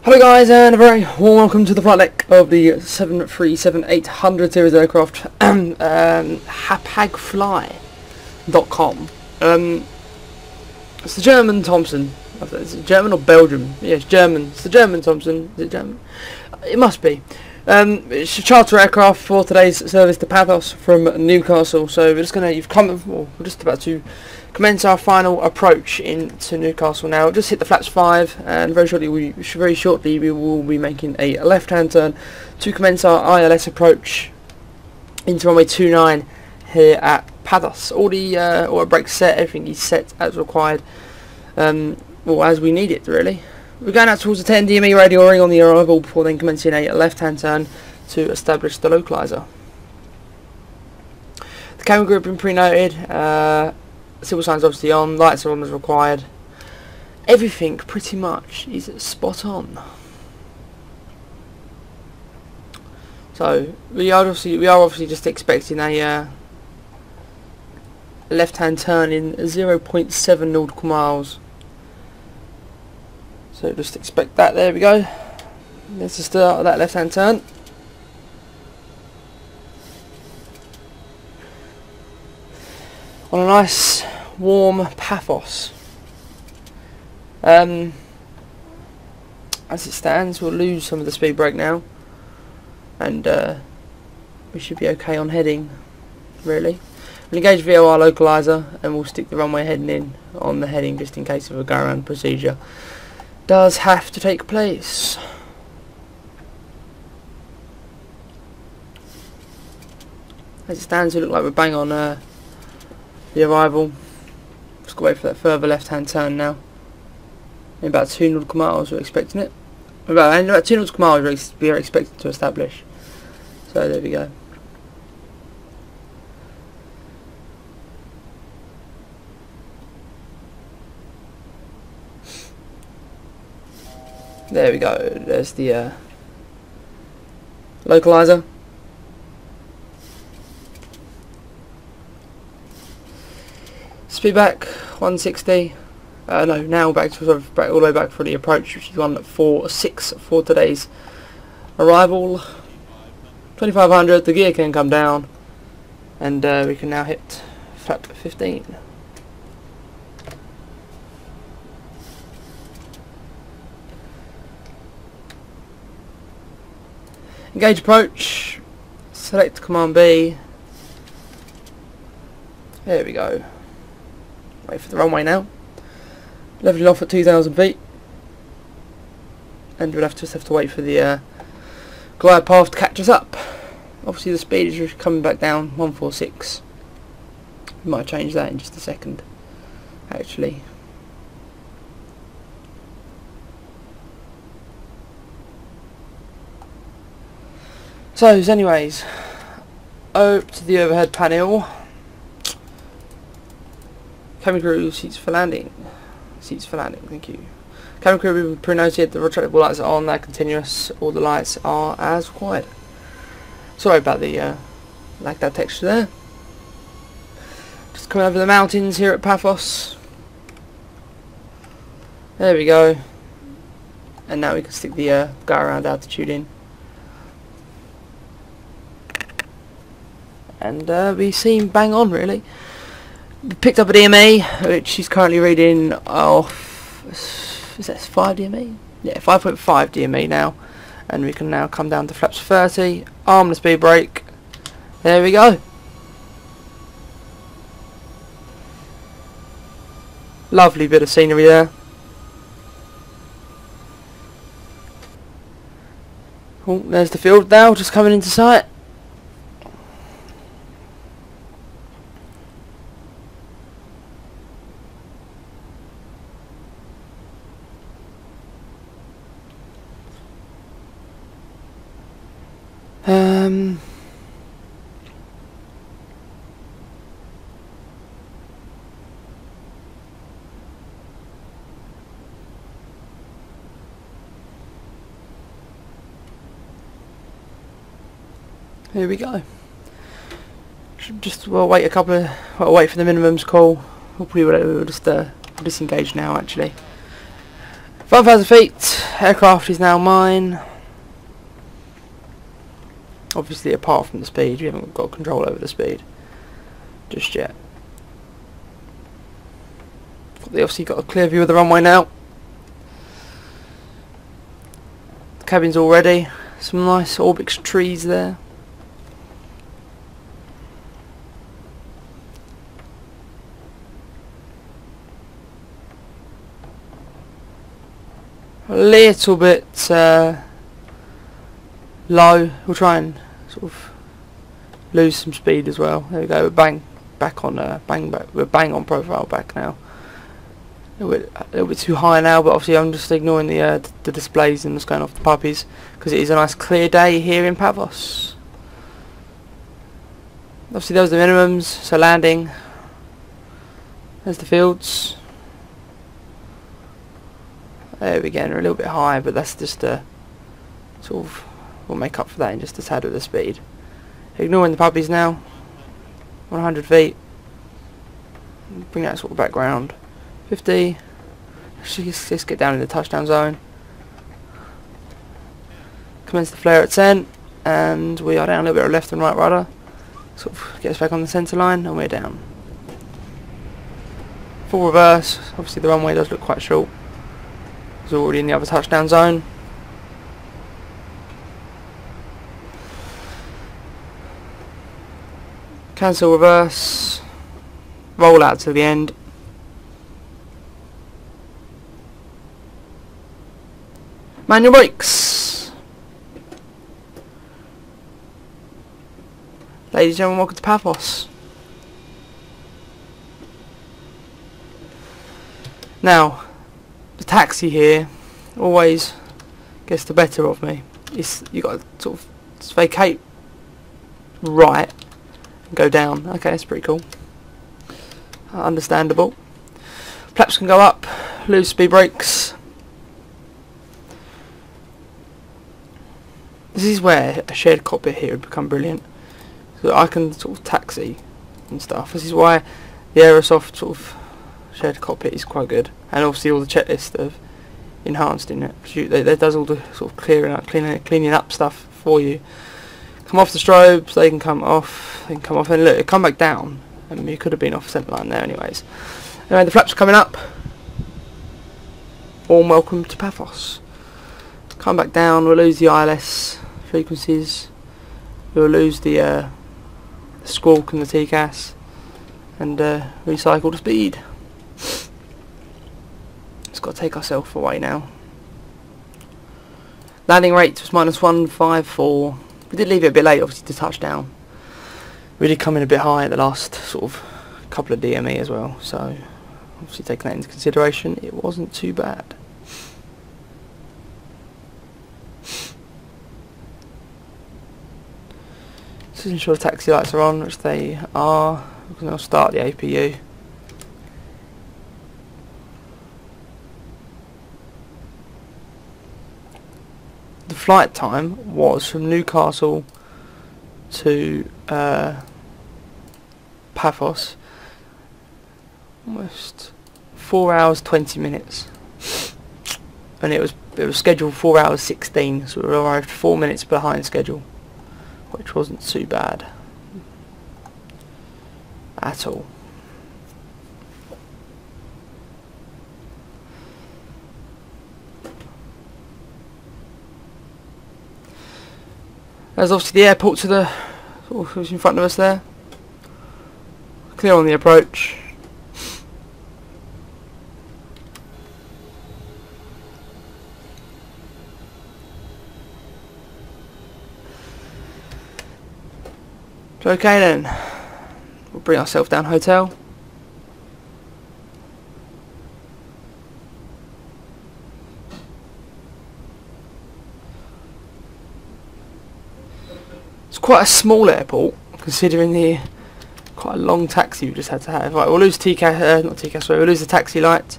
Hello guys, and a very warm welcome to the flight deck of the 737-800 series aircraft, hapagfly.com. It's the German Thompson. Is it German or Belgium? Yeah, it's German. It's the German Thompson. Is it German? It must be. It's a charter aircraft for today's service to Paphos from Newcastle. So we're just about to commence our final approach into Newcastle now. Just hit the flaps 5, and very shortly we will be making a left-hand turn to commence our ILS approach into runway 29 here at Paphos. All our brakes set, everything is set as required, well, as we need it really. We're going out towards the 10 DME radial ring on the arrival before then commencing a left-hand turn to establish the localizer. The cabin crew have been pre-noted. Civil signs obviously on, lights are on as required. Everything pretty much is spot on. So we are obviously just expecting a left-hand turn in 0.7 nautical miles. So just expect that. There we go. There's the start of that left-hand turn. On a nice warm Paphos. As it stands, we'll lose some of the speed brake now, and we should be okay on heading, really. We'll engage VOR localizer, and we'll stick the runway heading in on the heading just in case of a go-around procedure does have to take place. As it stands, we look like we're bang on the arrival. Just got to wait for that further left-hand turn now. In about 2 nautical miles we're expecting it. About 2 nautical miles we are expected to establish. So there we go. There we go. There's the localizer. Speed back 160. No, now back to all the way back for the approach, which is 146 for today's arrival. 2500. The gear can come down, and we can now hit flap 15. Engage approach. Select command B. There we go. Wait for the runway now. Leveling off at 2,000 feet, and we'll just have to wait for the glide path to catch us up. Obviously the speed is coming back down, 146. We might change that in just a second, actually. So anyways, up to the overhead panel. Cabin crew, seats for landing. Seats for landing, thank you. Cabin crew have been pre-noted, the retractable lights are on, they're continuous, all the lights are as required. Sorry about the lacked out texture there. Just coming over the mountains here at Paphos. There we go. And now we can stick the go around altitude in. And we seem bang on really. We picked up a DMA, which she's currently reading off, is that 5 DMA? Yeah, 5.5 DMA now. And we can now come down to flaps 30, arm the speed brake. There we go. Lovely bit of scenery there. Oh, there's the field now, just coming into sight. Here we go. We'll wait for the minimums call. Hopefully we'll just disengage now actually. 5,000 feet. Aircraft is now mine. Obviously, apart from the speed, we haven't got control over the speed just yet. They obviously got a clear view of the runway now. The cabin's all ready. Some nice Orbix trees there. A little bit low. We'll try and sort of lose some speed as well. There we go. We're bang back. We're bang on profile back now. A little bit too high now, but obviously I'm just ignoring the displays and just going off the puppies because it is a nice clear day here in Paphos. Obviously those are the minimums. So landing. There's the fields. There we go, we're a little bit high, but that's just sort of, we'll make up for that in just a tad of the speed. Ignoring the puppies now. 100 feet. Bring that sort of background. 50. Let's get down in the touchdown zone. Commence the flare at 10, and we are down a little bit of left and right rudder. Sort of get us back on the centre line, and we're down. Full reverse. Obviously the runway does look quite short. It's already in the other touchdown zone. Cancel reverse. Roll out to the end. Manual brakes. Ladies and gentlemen, welcome to Paphos. Now, the taxi here always gets the better of me. You got to sort of vacate right and go down. Okay, that's pretty cool. Understandable. Flaps can go up. Lose speed brakes. This is where a shared cockpit here would become brilliant. So I can sort of taxi and stuff. This is why the Aerosoft sort of shared cockpit is quite good, and obviously all the checklists have enhanced in it. That does all the sort of cleaning up stuff for you. Come off the strobes, they can come off, and look, come back down. I mean, you could have been off centre line there anyways. Anyway, the flaps are coming up. Warm welcome to Paphos. Come back down, we'll lose the ILS frequencies, we'll lose the squawk and the TCAS, and recycle the speed. Just got to take ourselves away now. Landing rate was -154. We did leave it a bit late, obviously, to touchdown. We did come in a bit high at the last sort of couple of DME as well, so obviously taking that into consideration, it wasn't too bad. Just ensure the taxi lights are on, which they are. We can now start the APU. The flight time was from Newcastle to Paphos, almost 4 hours 20 minutes, and it was scheduled 4 hours 16, so we arrived 4 minutes behind schedule, which wasn't too bad at all. There's obviously the airport to the who's in front of us there. Clear on the approach. So okay then, we'll bring ourselves down hotel. It's quite a small airport, considering the quite a long taxi we just had to have. Right, we'll lose we'll lose the taxi light,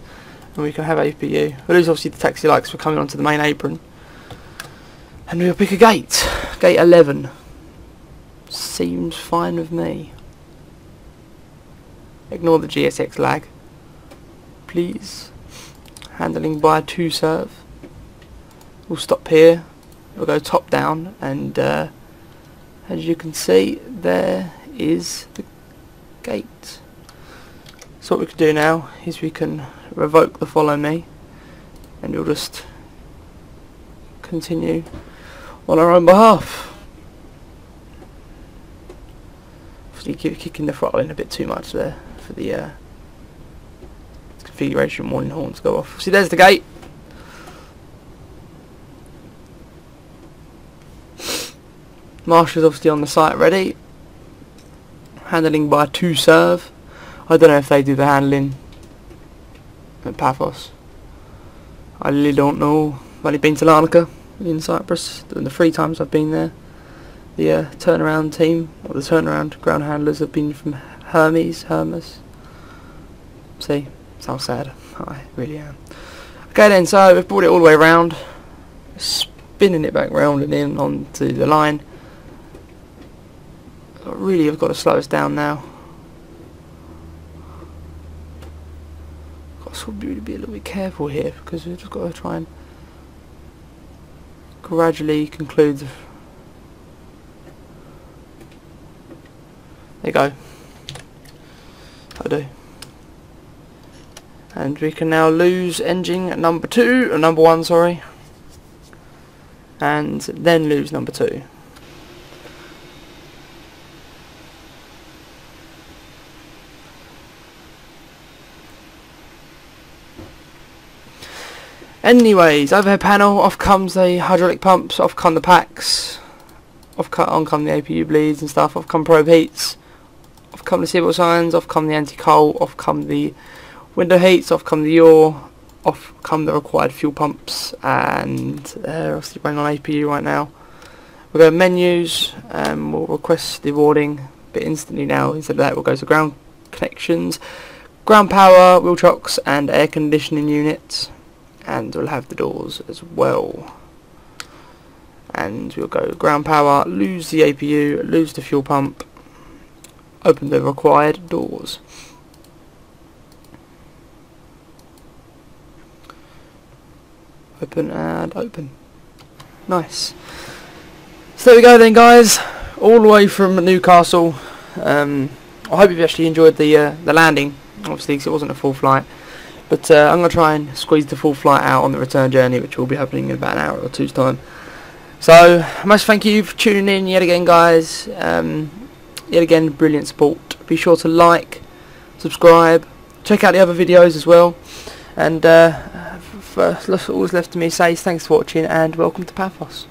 and we can have APU. We'll lose obviously the taxi light because we're coming onto the main apron. And we'll pick a gate. Gate 11. Seems fine with me. Ignore the GSX lag, please. handling by 2 serve. We'll stop here, we'll go top down, and as you can see, there is the gate. So what we can do now is we can revoke the follow me, and we'll just continue on our own behalf. Obviously keep kicking the throttle in a bit too much there for the configuration warning horn to go off. See, there's the gate. Marshal's obviously on the site ready. Handling by 2 serve. I don't know if they do the handling at Paphos. I really don't know. I've only been to Larnaca in Cyprus, the 3 times I've been there. The turnaround team, or the turnaround ground handlers, have been from Hermes. See, it's how sad I really am. Okay then, so we've brought it all the way around, spinning it back round and in onto the line. Really, I've got to slow us down now. Got to be a little bit careful here, because we've just got to try and gradually conclude. There you go. That'll do. And we can now lose engine number 1, sorry, and then lose number 2. Anyways, overhead panel, off comes the hydraulic pumps, off come the packs, on come the APU bleeds and stuff, off come probe heats, off come the seatbelt signs, off come the anti-coal, off come the window heats, off come the yaw, off come the required fuel pumps, and obviously running on APU right now. We'll go to menus, and we'll request the awarding, but instantly now, instead of that we'll go to ground connections, ground power, wheel chocks and air conditioning units. And we'll have the doors as well. And we'll go ground power, lose the APU, lose the fuel pump, open the required doors. Open and open. Nice. So there we go then, guys. All the way from Newcastle. I hope you've actually enjoyed the landing, obviously, because it wasn't a full flight. But I'm going to try and squeeze the full flight out on the return journey, which will be happening in about an hour or 2's time. So, I must thank you for tuning in yet again, guys. Yet again, brilliant support. Be sure to like, subscribe, check out the other videos as well. And all that's left to me to say is thanks for watching and welcome to Paphos.